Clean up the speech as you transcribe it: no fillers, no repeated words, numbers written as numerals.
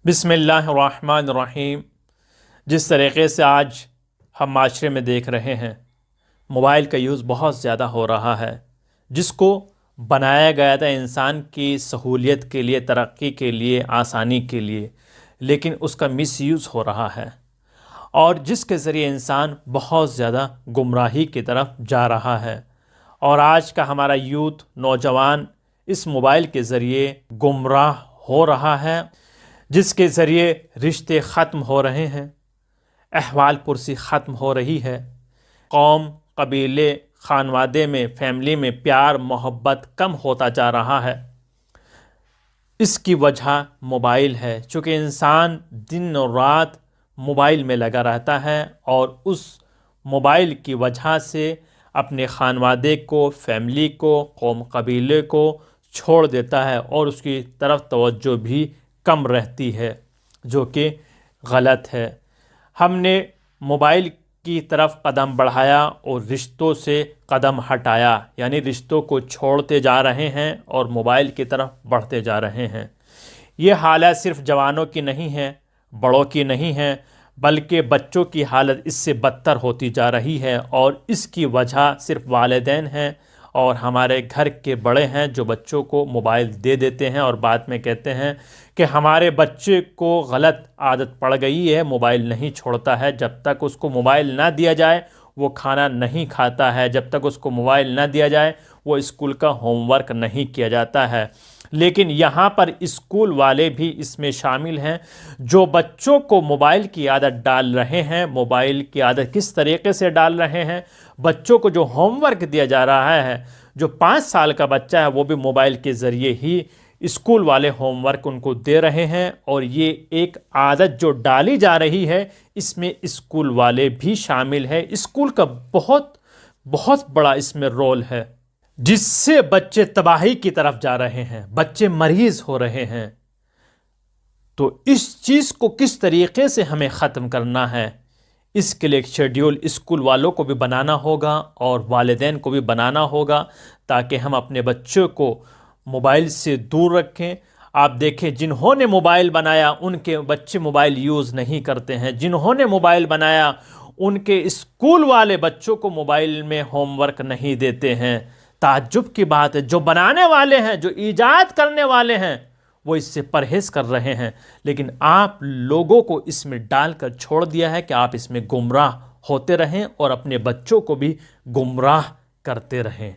بسم اللہ الرحمن الرحیم۔ جس طریقے سے آج ہم معاشرے میں دیکھ رہے ہیں، موبائل کا یوز بہت زیادہ ہو رہا ہے، جس کو بنایا گیا تھا انسان کی سہولیت کے لیے، ترقی کے لیے، آسانی کے لیے، لیکن اس کا مس یوز ہو رہا ہے، اور جس کے ذریعے انسان بہت زیادہ گمراہی کی طرف جا رہا ہے۔ اور آج کا ہمارا یوتھ، نوجوان اس موبائل کے ذریعے گمراہ ہو رہا ہے، جس کے ذریعے رشتے ختم ہو رہے ہیں، احوال پرسی ختم ہو رہی ہے، قوم، قبیلے، خانوادے میں، فیملی میں پیار محبت کم ہوتا جا رہا ہے۔ اس کی وجہ موبائل ہے، چونکہ انسان دن اور رات موبائل میں لگا رہتا ہے، اور اس موبائل کی وجہ سے اپنے خانوادے کو، فیملی کو، قوم قبیلے کو چھوڑ دیتا ہے، اور اس کی طرف توجہ بھی کم رہتی ہے، جو کہ غلط ہے۔ ہم نے موبائل کی طرف قدم بڑھایا اور رشتوں سے قدم ہٹایا، یعنی رشتوں کو چھوڑتے جا رہے ہیں اور موبائل کی طرف بڑھتے جا رہے ہیں۔ یہ حالت صرف جوانوں کی نہیں ہے، بڑوں کی نہیں ہے، بلکہ بچوں کی حالت اس سے بدتر ہوتی جا رہی ہے، اور اس کی وجہ صرف والدین ہیں اور ہمارے گھر کے بڑے ہیں، جو بچوں کو موبائل دے دیتے ہیں اور بعد میں کہتے ہیں کہ ہمارے بچے کو غلط عادت پڑ گئی ہے، موبائل نہیں چھوڑتا ہے۔ جب تک اس کو موبائل نہ دیا جائے وہ کھانا نہیں کھاتا ہے، جب تک اس کو موبائل نہ دیا جائے وہ اسکول کا ہوم ورک نہیں کیا جاتا ہے۔ لیکن یہاں پر اسکول والے بھی اس میں شامل ہیں، جو بچوں کو موبائل کی عادت ڈال رہے ہیں۔ موبائل کی عادت کس طریقے سے ڈال رہے ہیں؟ بچوں کو جو ہوم ورک دیا جا رہا ہے، جو 5 سال کا بچہ ہے وہ بھی موبائل کے ذریعے ہی اسکول والے ہوم ورک ان کو دے رہے ہیں، اور یہ ایک عادت جو ڈالی جا رہی ہے، اس میں اسکول والے بھی شامل ہیں۔ اسکول کا بہت بڑا اس میں رول ہے، جس سے بچے تباہی کی طرف جا رہے ہیں، بچے مریض ہو رہے ہیں۔ تو اس چیز کو کس طریقے سے ہمیں ختم کرنا ہے، اس کے لیے ایک شیڈیول اسکول والوں کو بھی بنانا ہوگا اور والدین کو بھی بنانا ہوگا، تاکہ ہم اپنے بچوں کو موبائل سے دور رکھیں۔ آپ دیکھیں، جنہوں نے موبائل بنایا ان کے بچے موبائل یوز نہیں کرتے ہیں، جنہوں نے موبائل بنایا ان کے اسکول والے بچوں کو موبائل میں ہوم ورک نہیں دیتے ہیں۔ تعجب کی بات ہے، جو بنانے والے ہیں، جو ایجاد کرنے والے ہیں، وہ اس سے پرہیز کر رہے ہیں، لیکن آپ لوگوں کو اس میں ڈال کر چھوڑ دیا ہے کہ آپ اس میں گمراہ ہوتے رہیں اور اپنے بچوں کو بھی گمراہ کرتے رہیں۔